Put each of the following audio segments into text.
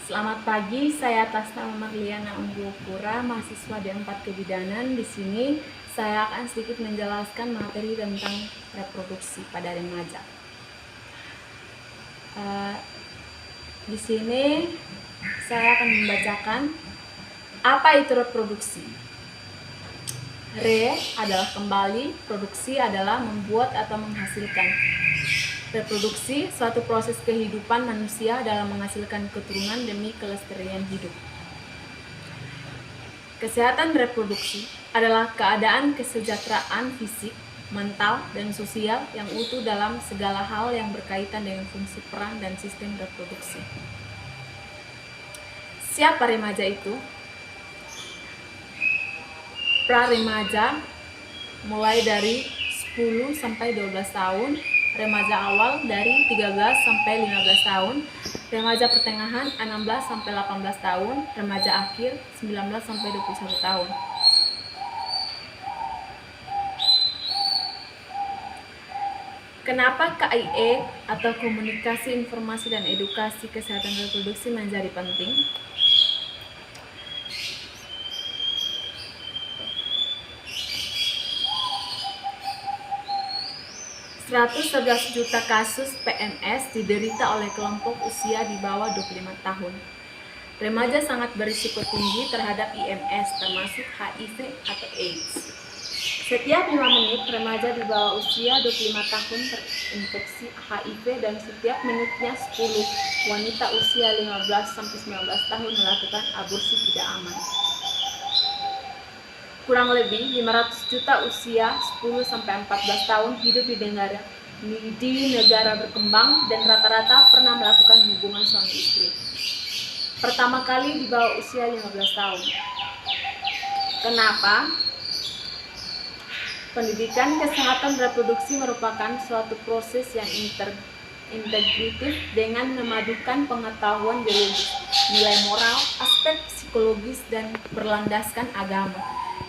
Selamat pagi, saya atas nama Marliana Unggulpura, mahasiswa D4 Kebidanan. Di sini saya akan sedikit menjelaskan materi tentang reproduksi pada remaja. Di sini saya akan membacakan apa itu reproduksi. Re adalah kembali, produksi adalah membuat atau menghasilkan. Reproduksi, suatu proses kehidupan manusia dalam menghasilkan keturunan demi kelestarian hidup. Kesehatan reproduksi adalah keadaan kesejahteraan fisik, mental, dan sosial yang utuh dalam segala hal yang berkaitan dengan fungsi peran dan sistem reproduksi. Siapa remaja itu? Pra-remaja mulai dari 10 sampai 12 tahun, remaja awal dari 13 sampai 15 tahun, remaja pertengahan 16 sampai 18 tahun, remaja akhir 19 sampai 21 tahun. Kenapa KIE atau Komunikasi Informasi dan Edukasi Kesehatan Reproduksi menjadi penting? 111 juta kasus PMS diderita oleh kelompok usia di bawah 25 tahun. Remaja sangat berisiko tinggi terhadap IMS, termasuk HIV atau AIDS. Setiap 5 menit, remaja di bawah usia 25 tahun terinfeksi HIV dan setiap menitnya 10 wanita usia 15-19 tahun melakukan aborsi tidak aman. Kurang lebih 500 juta usia 10-14 tahun hidup di negara berkembang dan rata-rata pernah melakukan hubungan suami istri. Pertama kali di bawah usia 15 tahun. Kenapa? Pendidikan kesehatan reproduksi merupakan suatu proses yang integratif dengan memadukan pengetahuan biologis, nilai moral, aspek psikologis, dan berlandaskan agama.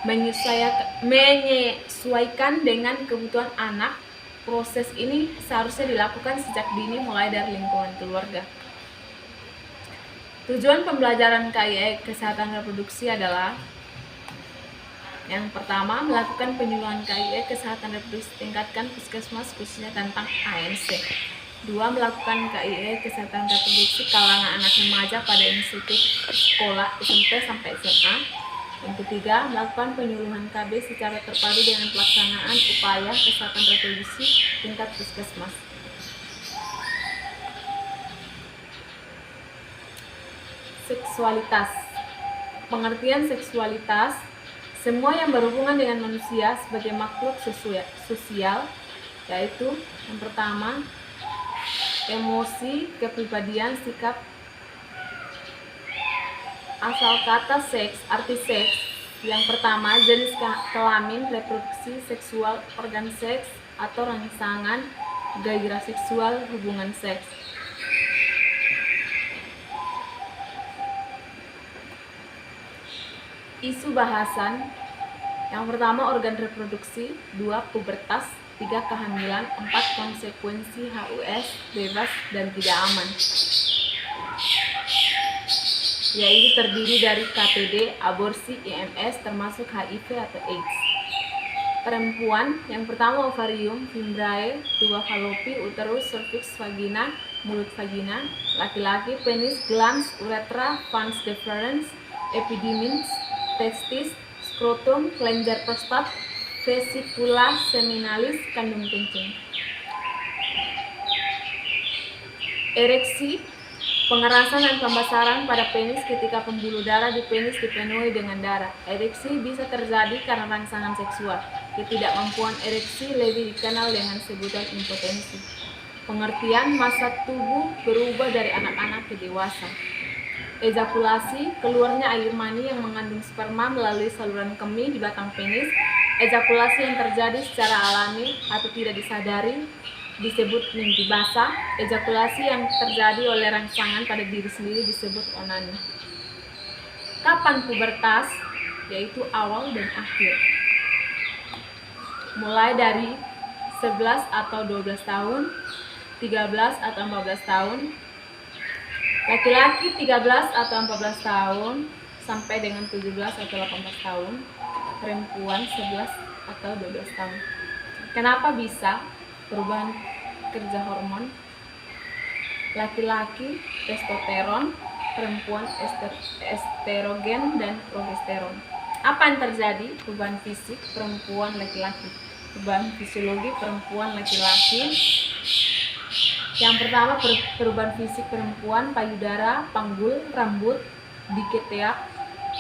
Menyesuaikan dengan kebutuhan anak. Proses ini seharusnya dilakukan sejak dini mulai dari lingkungan keluarga. Tujuan pembelajaran KIE kesehatan reproduksi adalah: yang pertama, melakukan penyuluhan KIE kesehatan reproduksi, tingkatkan puskesmas khususnya tentang ANC. 2. Melakukan KIE kesehatan reproduksi kalangan anak remaja pada institut sekolah SMP sampai SMA. Yang ketiga, melakukan penyuluhan KB secara terpadu dengan pelaksanaan upaya kesehatan reproduksi tingkat puskesmas. Seksualitas. Pengertian seksualitas: semua yang berhubungan dengan manusia sebagai makhluk sosial, yaitu yang pertama, emosi, kepribadian, sikap. Asal kata seks, arti seks. Yang pertama, jenis kelamin, reproduksi seksual, organ seks atau rangsangan, gairah seksual, hubungan seks. Isu bahasan: yang pertama, organ reproduksi. 2. Pubertas. 3. Kehamilan. 4. Konsekuensi HUS, bebas dan tidak aman, yaitu terdiri dari KPD, aborsi, IMS, termasuk HIV atau AIDS. Perempuan: yang pertama, ovarium, fimbriae, 2. Fallopi, uterus, cervix, vagina, mulut vagina. Laki-laki: penis, glans, uretra, vas deferens, epididymis, testis, skrotum, kelenjar prostat, vesicula seminalis, kandung kencing. Ereksi: pengerasan dan pembesaran pada penis ketika pembuluh darah di penis dipenuhi dengan darah. Ereksi bisa terjadi karena rangsangan seksual. Ketidakmampuan ereksi lebih dikenal dengan sebutan impotensi. Pengertian: masa tubuh berubah dari anak-anak ke dewasa. Ejakulasi: keluarnya air mani yang mengandung sperma melalui saluran kemih di batang penis. Ejakulasi yang terjadi secara alami atau tidak disadari disebut mimpi basah. Ejakulasi yang terjadi oleh rangsangan pada diri sendiri disebut onani. Kapan pubertas? Yaitu awal dan akhir. Mulai dari 11 atau 12 tahun, 13 atau 14 tahun, Laki-laki 13 atau 14 tahun sampai dengan 17 atau 18 tahun, perempuan 11 atau 12 tahun. Kenapa bisa perubahan kerja hormon? Laki-laki testosteron, perempuan estrogen dan progesteron. Apa yang terjadi? Perubahan fisik perempuan laki-laki, perubahan fisiologi perempuan laki-laki. Yang pertama, perubahan fisik perempuan: payudara, panggul, rambut di ketiak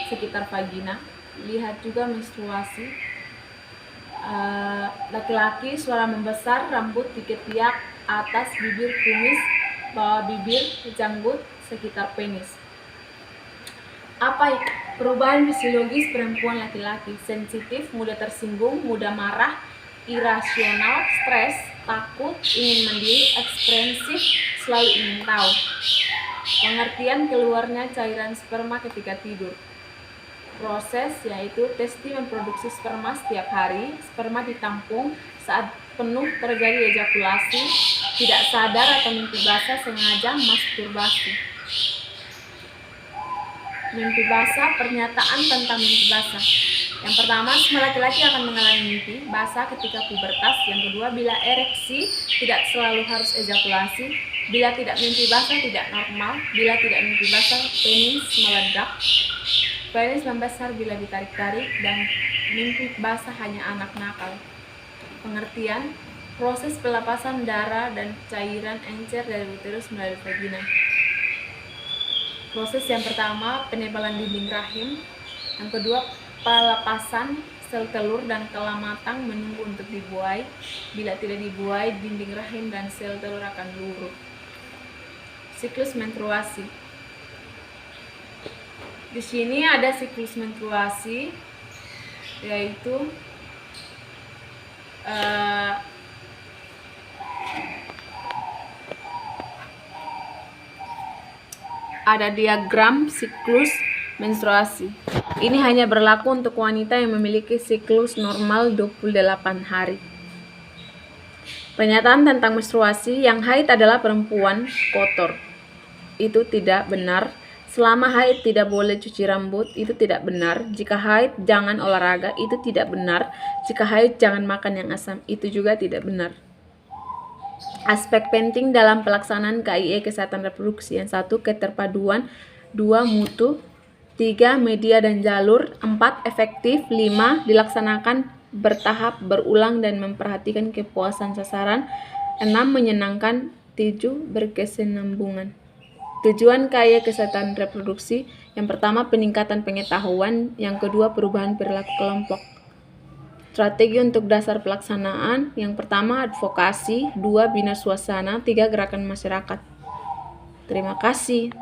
sekitar vagina. Lihat juga menstruasi. Laki-laki suara membesar, rambut di ketiak, atas bibir, kumis, bawah bibir, janggut sekitar penis. Apa perubahan fisiologis perempuan laki-laki? Sensitif, mudah tersinggung, mudah marah, irasional, stres, takut, ingin mandiri, ekspresif, selalu ingin tahu. Pengertian: keluarnya cairan sperma ketika tidur. Proses yaitu testi memproduksi sperma setiap hari. Sperma ditampung, saat penuh terjadi ejakulasi, tidak sadar atau mimpi basah, sengaja masturbasi. Mimpi basah, pernyataan tentang mimpi basah. Yang pertama, semua laki-laki akan mengalami mimpi basah ketika pubertas. Yang kedua, bila ereksi tidak selalu harus ejakulasi. Bila tidak mimpi basah tidak normal. Bila tidak mimpi basah, penis meledak. Penis membesar bila ditarik-tarik, dan mimpi basah hanya anak nakal. Pengertian: proses pelepasan darah dan cairan encer dari uterus melalui vagina. Proses yang pertama, penebalan dinding rahim. Yang kedua, pelepasan sel telur dan kala matang menunggu untuk dibuai. Bila tidak dibuai, dinding rahim dan sel telur akan luruh. Siklus menstruasi. Di sini ada siklus menstruasi, yaitu ada diagram siklus menstruasi. Ini hanya berlaku untuk wanita yang memiliki siklus normal 28 hari. Pernyataan tentang menstruasi: yang haid adalah perempuan kotor. Itu tidak benar. Selama haid tidak boleh cuci rambut. Itu tidak benar. Jika haid jangan olahraga. Itu tidak benar. Jika haid jangan makan yang asam. Itu juga tidak benar. Aspek penting dalam pelaksanaan KIE kesehatan reproduksi: yang 1, keterpaduan, 2, mutu, 3, media dan jalur, 4, efektif, 5, dilaksanakan bertahap, berulang dan memperhatikan kepuasan sasaran, 6, menyenangkan, 7, berkesinambungan. Tujuan KIE kesehatan reproduksi: yang pertama, peningkatan pengetahuan. Yang kedua, perubahan perilaku kelompok. Strategi untuk dasar pelaksanaan: yang pertama, advokasi, 2, bina suasana, 3, gerakan masyarakat. Terima kasih.